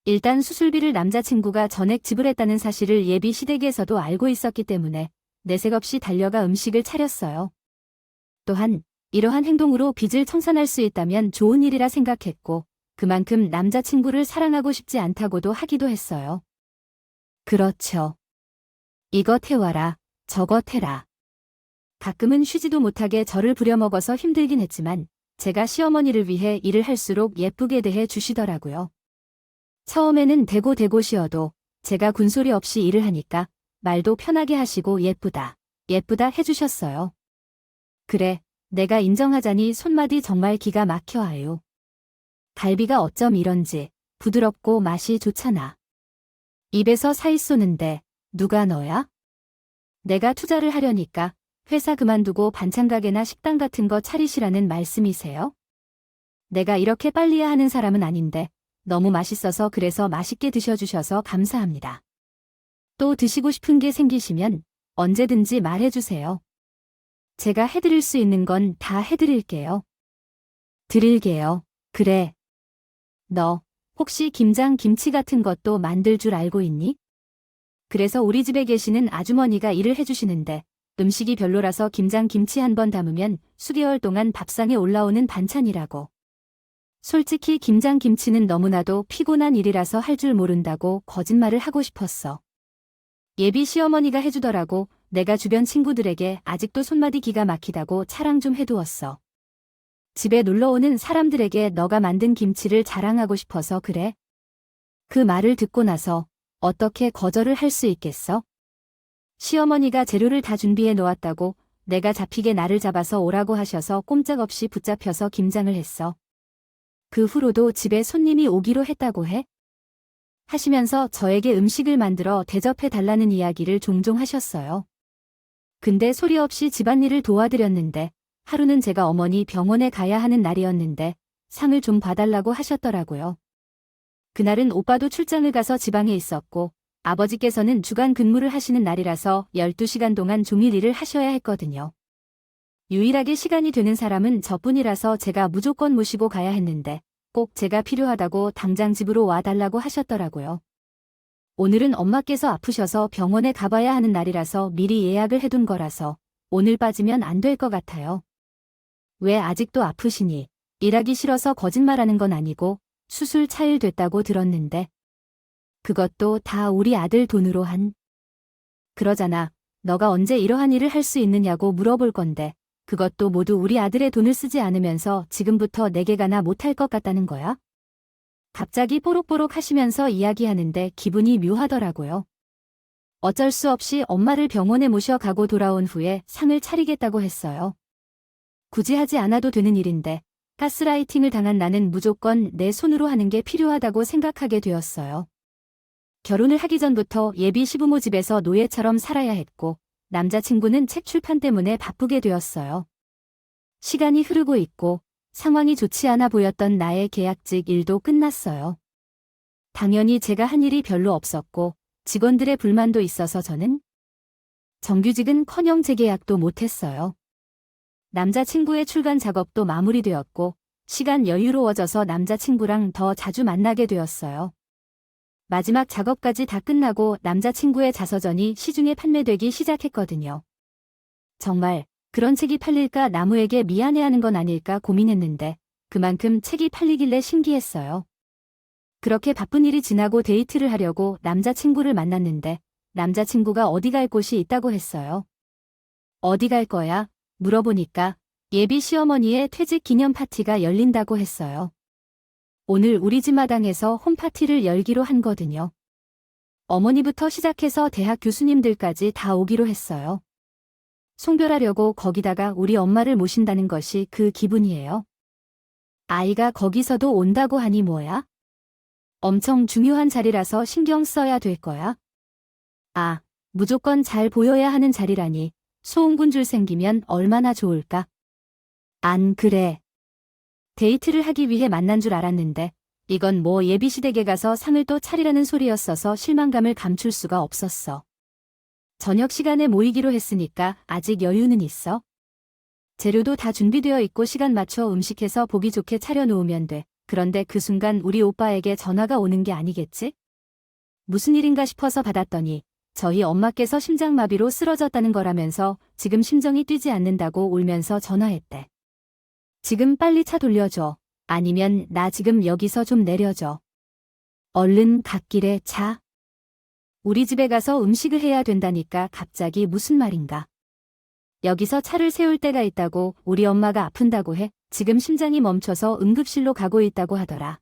일단 수술비를 남자친구가 전액 지불했다는 사실을 예비 시댁에서도 알고 있었기 때문에 내색 없이 달려가 음식을 차렸어요. 또한 이러한 행동으로 빚을 청산할 수 있다면 좋은 일이라 생각했고 그만큼 남자친구를 사랑하고 싶지 않다고도 하기도 했어요. 그렇죠. 이것 해와라, 저것 해라. 가끔은 쉬지도 못하게 저를 부려먹어서 힘들긴 했지만 제가 시어머니를 위해 일을 할수록 예쁘게 대해 주시더라고요. 처음에는 대고 쉬어도 제가 군소리 없이 일을 하니까 말도 편하게 하시고 예쁘다, 예쁘다 해주셨어요. 그래, 내가 인정하자니 손맛이 정말 기가 막혀 아유. 갈비가 어쩜 이런지 부드럽고 맛이 좋잖아. 입에서 사이 쏘는데 누가 너야? 내가 투자를 하려니까 회사 그만두고 반찬 가게나 식당 같은 거 차리시라는 말씀이세요? 내가 이렇게 빨리야 하는 사람은 아닌데 너무 맛있어서 그래서 맛있게 드셔주셔서 감사합니다. 또 드시고 싶은 게 생기시면 언제든지 말해주세요. 제가 해드릴 수 있는 건 다 해드릴게요. 드릴게요. 그래. 너 혹시 김장 김치 같은 것도 만들 줄 알고 있니? 그래서 우리 집에 계시는 아주머니가 일을 해주시는데 음식이 별로라서 김장 김치 한 번 담으면 수개월 동안 밥상에 올라오는 반찬이라고. 솔직히 김장 김치는 너무나도 피곤한 일이라서 할 줄 모른다고 거짓말을 하고 싶었어. 예비 시어머니가 해주더라고. 내가 주변 친구들에게 아직도 손맛이 기가 막히다고 자랑 좀 해두었어. 집에 놀러오는 사람들에게 너가 만든 김치를 자랑하고 싶어서 그래. 그 말을 듣고 나서 어떻게 거절을 할 수 있겠어? 시어머니가 재료를 다 준비해 놓았다고 내가 잡히게 나를 잡아서 오라고 하셔서 꼼짝없이 붙잡혀서 김장을 했어. 그 후로도 집에 손님이 오기로 했다고 해? 하시면서 저에게 음식을 만들어 대접해 달라는 이야기를 종종 하셨어요. 근데 소리 없이 집안일을 도와드렸는데 하루는 제가 어머니 병원에 가야 하는 날이었는데 상을 좀 봐달라고 하셨더라고요. 그날은 오빠도 출장을 가서 지방에 있었고 아버지께서는 주간 근무를 하시는 날이라서 12시간 동안 종일 일을 하셔야 했거든요. 유일하게 시간이 되는 사람은 저뿐이라서 제가 무조건 모시고 가야 했는데 꼭 제가 필요하다고 당장 집으로 와달라고 하셨더라고요. 오늘은 엄마께서 아프셔서 병원에 가봐야 하는 날이라서 미리 예약을 해둔 거라서 오늘 빠지면 안 될 것 같아요. 왜 아직도 아프시니? 일하기 싫어서 거짓말하는 건 아니고 수술 차일 됐다고 들었는데. 그것도 다 우리 아들 돈으로 한. 그러잖아. 너가 언제 이러한 일을 할 수 있느냐고 물어볼 건데 그것도 모두 우리 아들의 돈을 쓰지 않으면서 지금부터 내게가나 못할 것 같다는 거야? 갑자기 뽀록뽀록 하시면서 이야기하는데 기분이 묘하더라고요. 어쩔 수 없이 엄마를 병원에 모셔가고 돌아온 후에 상을 차리겠다고 했어요. 굳이 하지 않아도 되는 일인데 가스라이팅을 당한 나는 무조건 내 손으로 하는 게 필요하다고 생각하게 되었어요. 결혼을 하기 전부터 예비 시부모 집에서 노예처럼 살아야 했고 남자친구는 책 출판 때문에 바쁘게 되었어요. 시간이 흐르고 있고 상황이 좋지 않아 보였던 나의 계약직 일도 끝났어요. 당연히 제가 한 일이 별로 없었고 직원들의 불만도 있어서 저는 정규직은커녕 재계약도 못했어요. 남자친구의 출간 작업도 마무리되었고 시간 여유로워져서 남자친구랑 더 자주 만나게 되었어요. 마지막 작업까지 다 끝나고 남자친구의 자서전이 시중에 판매되기 시작했거든요. 정말 그런 책이 팔릴까 나무에게 미안해하는 건 아닐까 고민했는데 그만큼 책이 팔리길래 신기했어요. 그렇게 바쁜 일이 지나고 데이트를 하려고 남자친구를 만났는데 남자친구가 어디 갈 곳이 있다고 했어요. 어디 갈 거야? 물어보니까 예비 시어머니의 퇴직 기념 파티가 열린다고 했어요. 오늘 우리 집 마당에서 홈파티를 열기로 한거든요. 어머니부터 시작해서 대학 교수님들까지 다 오기로 했어요. 송별하려고 거기다가 우리 엄마를 모신다는 것이 그 기분이에요. 아이가 거기서도 온다고 하니 뭐야? 엄청 중요한 자리라서 신경 써야 될 거야. 아, 무조건 잘 보여야 하는 자리라니 소음군 줄 생기면 얼마나 좋을까? 안 그래. 데이트를 하기 위해 만난 줄 알았는데 이건 뭐 예비시댁에 가서 상을 또 차리라는 소리였어서 실망감을 감출 수가 없었어. 저녁 시간에 모이기로 했으니까 아직 여유는 있어. 재료도 다 준비되어 있고 시간 맞춰 음식해서 보기 좋게 차려놓으면 돼. 그런데 그 순간 우리 오빠에게 전화가 오는 게 아니겠지? 무슨 일인가 싶어서 받았더니 저희 엄마께서 심장마비로 쓰러졌다는 거라면서 지금 심정이 뛰지 않는다고 울면서 전화했대. 지금 빨리 차 돌려줘. 아니면 나 지금 여기서 좀 내려줘. 얼른 갓길에 차. 우리 집에 가서 음식을 해야 된다니까 갑자기 무슨 말인가. 여기서 차를 세울 때가 있다고 우리 엄마가 아픈다고 해. 지금 심장이 멈춰서 응급실로 가고 있다고 하더라.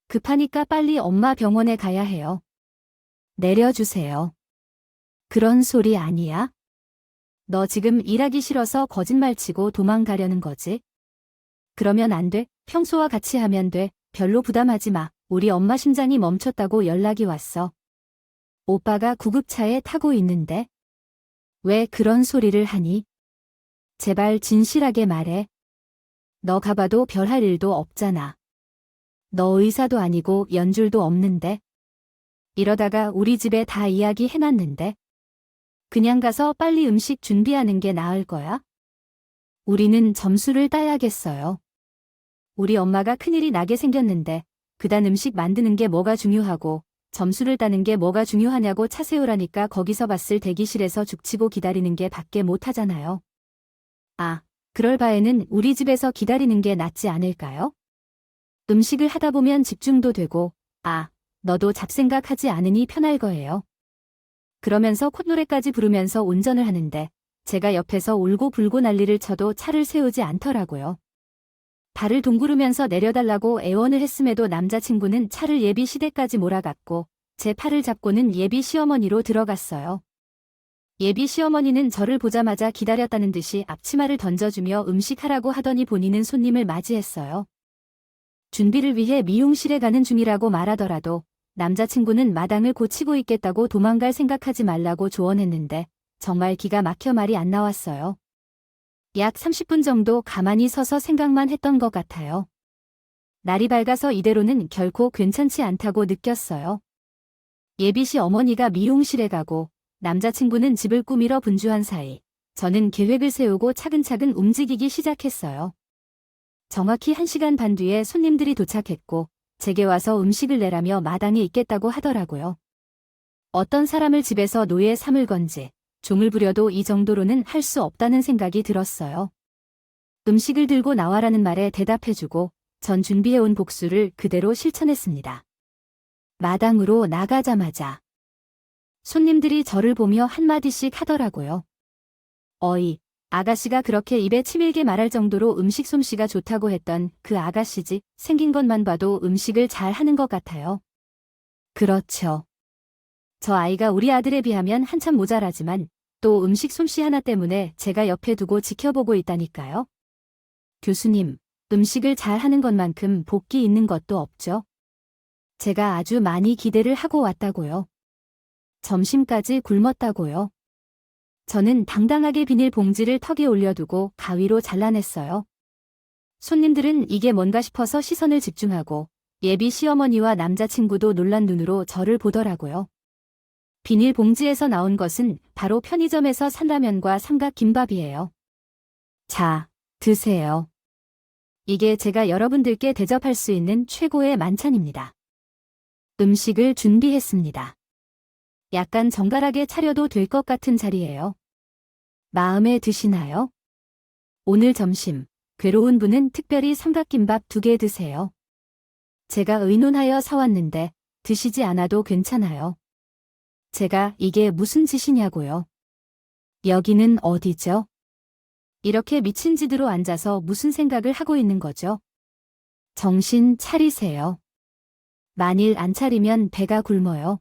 급하니까 빨리 엄마 병원에 가야 해요. 내려주세요. 그런 소리 아니야? 너 지금 일하기 싫어서 거짓말 치고 도망가려는 거지? 그러면 안 돼. 평소와 같이 하면 돼. 별로 부담하지 마. 우리 엄마 심장이 멈췄다고 연락이 왔어. 오빠가 구급차에 타고 있는데. 왜 그런 소리를 하니? 제발 진실하게 말해. 너 가봐도 별 할 일도 없잖아. 너 의사도 아니고 연줄도 없는데. 이러다가 우리 집에 다 이야기 해놨는데. 그냥 가서 빨리 음식 준비하는 게 나을 거야? 우리는 점수를 따야겠어요. 우리 엄마가 큰일이 나게 생겼는데 그단 음식 만드는 게 뭐가 중요하고 점수를 따는 게 뭐가 중요하냐고 차 세우라니까 거기서 봤을 대기실에서 죽치고 기다리는 게 밖에 못하잖아요. 아, 그럴 바에는 우리 집에서 기다리는 게 낫지 않을까요? 음식을 하다 보면 집중도 되고, 너도 잡생각하지 않으니 편할 거예요. 그러면서 콧노래까지 부르면서 운전을 하는데 제가 옆에서 울고 불고 난리를 쳐도 차를 세우지 않더라고요. 발을 동구르면서 내려달라고 애원을 했음에도 남자친구는 차를 예비 시대까지 몰아갔고 제 팔을 잡고는 예비 시어머니로 들어갔어요. 예비 시어머니는 저를 보자마자 기다렸다는 듯이 앞치마를 던져주며 음식하라고 하더니 본인은 손님을 맞이했어요. 준비를 위해 미용실에 가는 중이라고 말하더라도 남자친구는 마당을 고치고 있겠다고 도망갈 생각하지 말라고 조언했는데 정말 기가 막혀 말이 안 나왔어요. 약 30분 정도 가만히 서서 생각만 했던 것 같아요. 날이 밝아서 이대로는 결코 괜찮지 않다고 느꼈어요. 예비시 어머니가 미용실에 가고 남자친구는 집을 꾸미러 분주한 사이 저는 계획을 세우고 차근차근 움직이기 시작했어요. 정확히 1시간 반 뒤에 손님들이 도착했고 제게 와서 음식을 내라며 마당에 있겠다고 하더라고요. 어떤 사람을 집에서 노예 삼을 건지 종을 부려도 이 정도로는 할 수 없다는 생각이 들었어요. 음식을 들고 나와라는 말에 대답해주고 전 준비해온 복수를 그대로 실천했습니다. 마당으로 나가자마자 손님들이 저를 보며 한마디씩 하더라고요. 어이, 아가씨가 그렇게 입에 치밀게 말할 정도로 음식 솜씨가 좋다고 했던 그 아가씨지. 생긴 것만 봐도 음식을 잘 하는 것 같아요. 그렇죠. 저 아이가 우리 아들에 비하면 한참 모자라지만 또 음식 솜씨 하나 때문에 제가 옆에 두고 지켜보고 있다니까요. 교수님, 음식을 잘 하는 것만큼 복기 있는 것도 없죠. 제가 아주 많이 기대를 하고 왔다고요. 점심까지 굶었다고요. 저는 당당하게 비닐봉지를 턱에 올려두고 가위로 잘라냈어요. 손님들은 이게 뭔가 싶어서 시선을 집중하고 예비 시어머니와 남자친구도 놀란 눈으로 저를 보더라고요. 비닐봉지에서 나온 것은 바로 편의점에서 산 라면과 삼각김밥이에요. 자, 드세요. 이게 제가 여러분들께 대접할 수 있는 최고의 만찬입니다. 음식을 준비했습니다. 약간 정갈하게 차려도 될 것 같은 자리예요. 마음에 드시나요? 오늘 점심, 괴로운 분은 특별히 삼각김밥 2개 드세요. 제가 의논하여 사왔는데 드시지 않아도 괜찮아요. 제가 이게 무슨 짓이냐고요. 여기는 어디죠? 이렇게 미친 짓으로 앉아서 무슨 생각을 하고 있는 거죠? 정신 차리세요. 만일 안 차리면 배가 굶어요.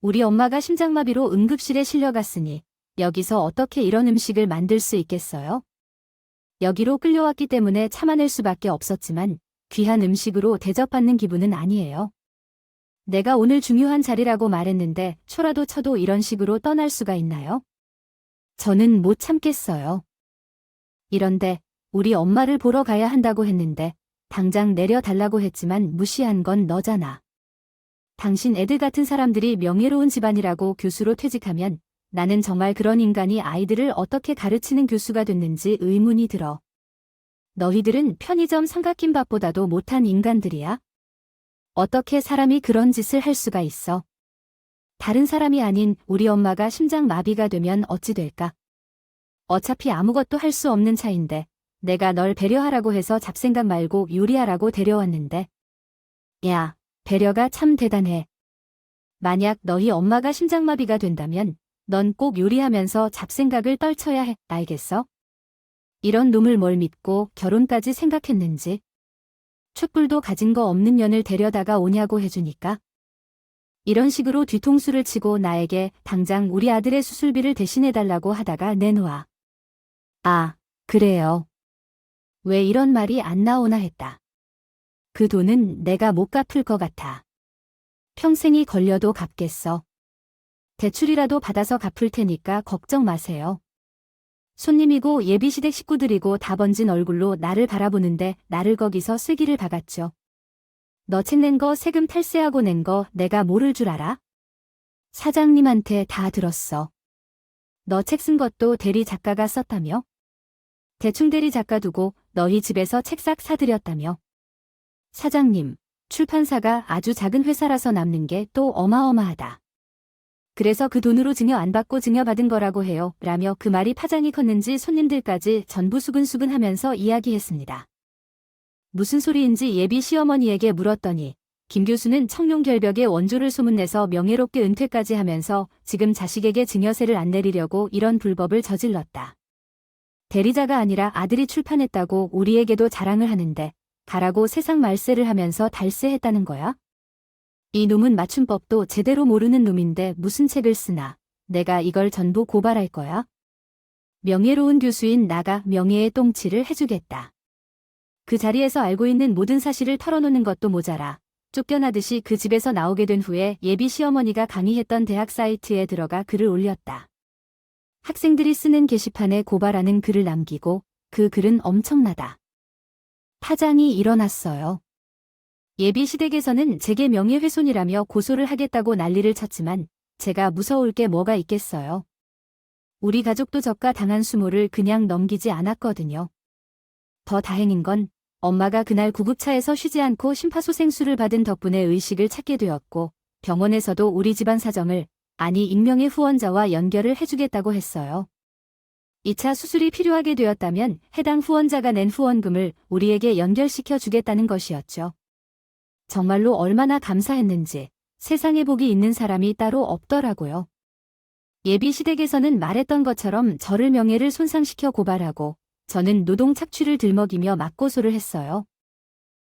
우리 엄마가 심장마비로 응급실에 실려갔으니 여기서 어떻게 이런 음식을 만들 수 있겠어요? 여기로 끌려왔기 때문에 참아낼 수밖에 없었지만 귀한 음식으로 대접받는 기분은 아니에요. 내가 오늘 중요한 자리라고 말했는데 초라도 쳐도 이런 식으로 떠날 수가 있나요? 저는 못 참겠어요. 이런데 우리 엄마를 보러 가야 한다고 했는데 당장 내려달라고 했지만 무시한 건 너잖아. 당신 애들 같은 사람들이 명예로운 집안이라고 교수로 퇴직하면 나는 정말 그런 인간이 아이들을 어떻게 가르치는 교수가 됐는지 의문이 들어. 너희들은 편의점 삼각김밥보다도 못한 인간들이야? 어떻게 사람이 그런 짓을 할 수가 있어? 다른 사람이 아닌 우리 엄마가 심장마비가 되면 어찌 될까? 어차피 아무것도 할 수 없는 차인데 내가 널 배려하라고 해서 잡생각 말고 요리하라고 데려왔는데. 야, 배려가 참 대단해. 만약 너희 엄마가 심장마비가 된다면 넌 꼭 요리하면서 잡생각을 떨쳐야 해, 알겠어? 이런 놈을 뭘 믿고 결혼까지 생각했는지. 촛불도 가진 거 없는 년을 데려다가 오냐고 해주니까. 이런 식으로 뒤통수를 치고 나에게 당장 우리 아들의 수술비를 대신해달라고 하다가 내놓아. 아, 그래요. 왜 이런 말이 안 나오나 했다. 그 돈은 내가 못 갚을 것 같아. 평생이 걸려도 갚겠어. 대출이라도 받아서 갚을 테니까 걱정 마세요. 손님이고 예비시댁 식구들이고 다 번진 얼굴로 나를 바라보는데 나를 거기서 쐐기를 박았죠. 너 책 낸 거 세금 탈세하고 낸 거 내가 모를 줄 알아? 사장님한테 다 들었어. 너 책 쓴 것도 대리 작가가 썼다며? 대충 대리 작가 두고 너희 집에서 책 싹 사들였다며? 사장님, 출판사가 아주 작은 회사라서 남는 게 또 어마어마하다. 그래서 그 돈으로 증여 안 받고 증여받은 거라고 해요. 라며 그 말이 파장이 컸는지 손님들까지 전부 수근수근 하면서 이야기했습니다. 무슨 소리인지 예비 시어머니에게 물었더니 김 교수는 청룡결벽에 원조를 소문내서 명예롭게 은퇴까지 하면서 지금 자식에게 증여세를 안 내리려고 이런 불법을 저질렀다. 대리자가 아니라 아들이 출판했다고 우리에게도 자랑을 하는데 가라고 세상 말세를 하면서 달세했다는 거야? 이 놈은 맞춤법도 제대로 모르는 놈인데 무슨 책을 쓰나. 내가 이걸 전부 고발할 거야. 명예로운 교수인 나가 명예의 똥칠을 해주겠다. 그 자리에서 알고 있는 모든 사실을 털어놓는 것도 모자라 쫓겨나듯이 그 집에서 나오게 된 후에 예비 시어머니가 강의했던 대학 사이트에 들어가 글을 올렸다. 학생들이 쓰는 게시판에 고발하는 글을 남기고 그 글은 엄청나다. 파장이 일어났어요. 예비 시댁에서는 제게 명예훼손이라며 고소를 하겠다고 난리를 쳤지만 제가 무서울 게 뭐가 있겠어요. 우리 가족도 저가 당한 수모를 그냥 넘기지 않았거든요. 더 다행인 건 엄마가 그날 구급차에서 쉬지 않고 심파소생술을 받은 덕분에 의식을 찾게 되었고 병원에서도 우리 집안 사정을 아니 익명의 후원자와 연결을 해주겠다고 했어요. 2차 수술이 필요하게 되었다면 해당 후원자가 낸 후원금을 우리에게 연결시켜 주겠다는 것이었죠. 정말로 얼마나 감사했는지 세상에 복이 있는 사람이 따로 없더라고요. 예비 시댁에서는 말했던 것처럼 저를 명예를 손상시켜 고발하고 저는 노동 착취를 들먹이며 맞고소를 했어요.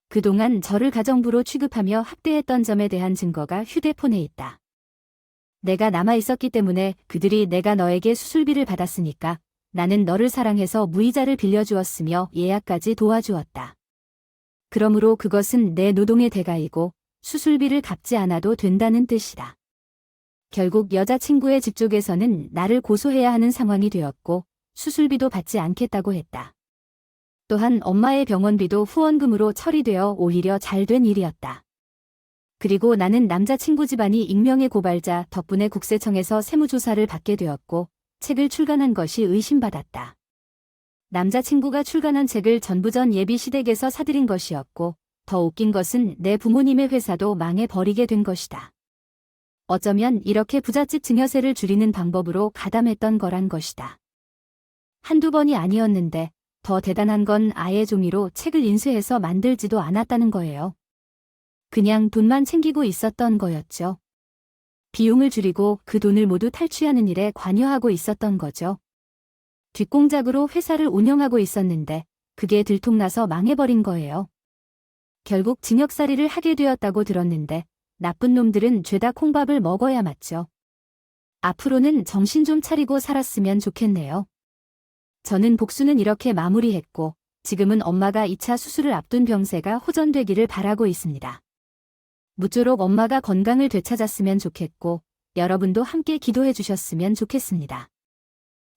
그동안 저를 가정부로 취급하며 학대했던 점에 대한 증거가 휴대폰에 있다. 내가 남아 있었기 때문에 그들이 내가 너에게 수술비를 받았으니까 나는 너를 사랑해서 무이자를 빌려주었으며 예약까지 도와주었다. 그러므로 그것은 내 노동의 대가이고 수술비를 갚지 않아도 된다는 뜻이다. 결국 여자친구의 집 쪽에서는 나를 고소해야 하는 상황이 되었고 수술비도 받지 않겠다고 했다. 또한 엄마의 병원비도 후원금으로 처리되어 오히려 잘된 일이었다. 그리고 나는 남자친구 집안이 익명의 고발자 덕분에 국세청에서 세무조사를 받게 되었고 책을 출간한 것이 의심받았다. 남자친구가 출간한 책을 전부 전 예비 시댁에서 사들인 것이었고 더 웃긴 것은 내 부모님의 회사도 망해버리게 된 것이다. 어쩌면 이렇게 부잣집 증여세를 줄이는 방법으로 가담했던 거란 것이다. 한두 번이 아니었는데 더 대단한 건 아예 종이로 책을 인쇄해서 만들지도 않았다는 거예요. 그냥 돈만 챙기고 있었던 거였죠. 비용을 줄이고 그 돈을 모두 탈취하는 일에 관여하고 있었던 거죠. 뒷공작으로 회사를 운영하고 있었는데 그게 들통나서 망해버린 거예요. 결국 징역살이를 하게 되었다고 들었는데 나쁜 놈들은 죄다 콩밥을 먹어야 맞죠. 앞으로는 정신 좀 차리고 살았으면 좋겠네요. 저는 복수는 이렇게 마무리했고 지금은 엄마가 2차 수술을 앞둔 병세가 호전되기를 바라고 있습니다. 무쪼록 엄마가 건강을 되찾았으면 좋겠고 여러분도 함께 기도해 주셨으면 좋겠습니다.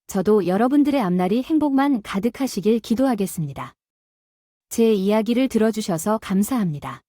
저도 여러분들의 앞날이 행복만 가득하시길 기도하겠습니다. 제 이야기를 들어주셔서 감사합니다.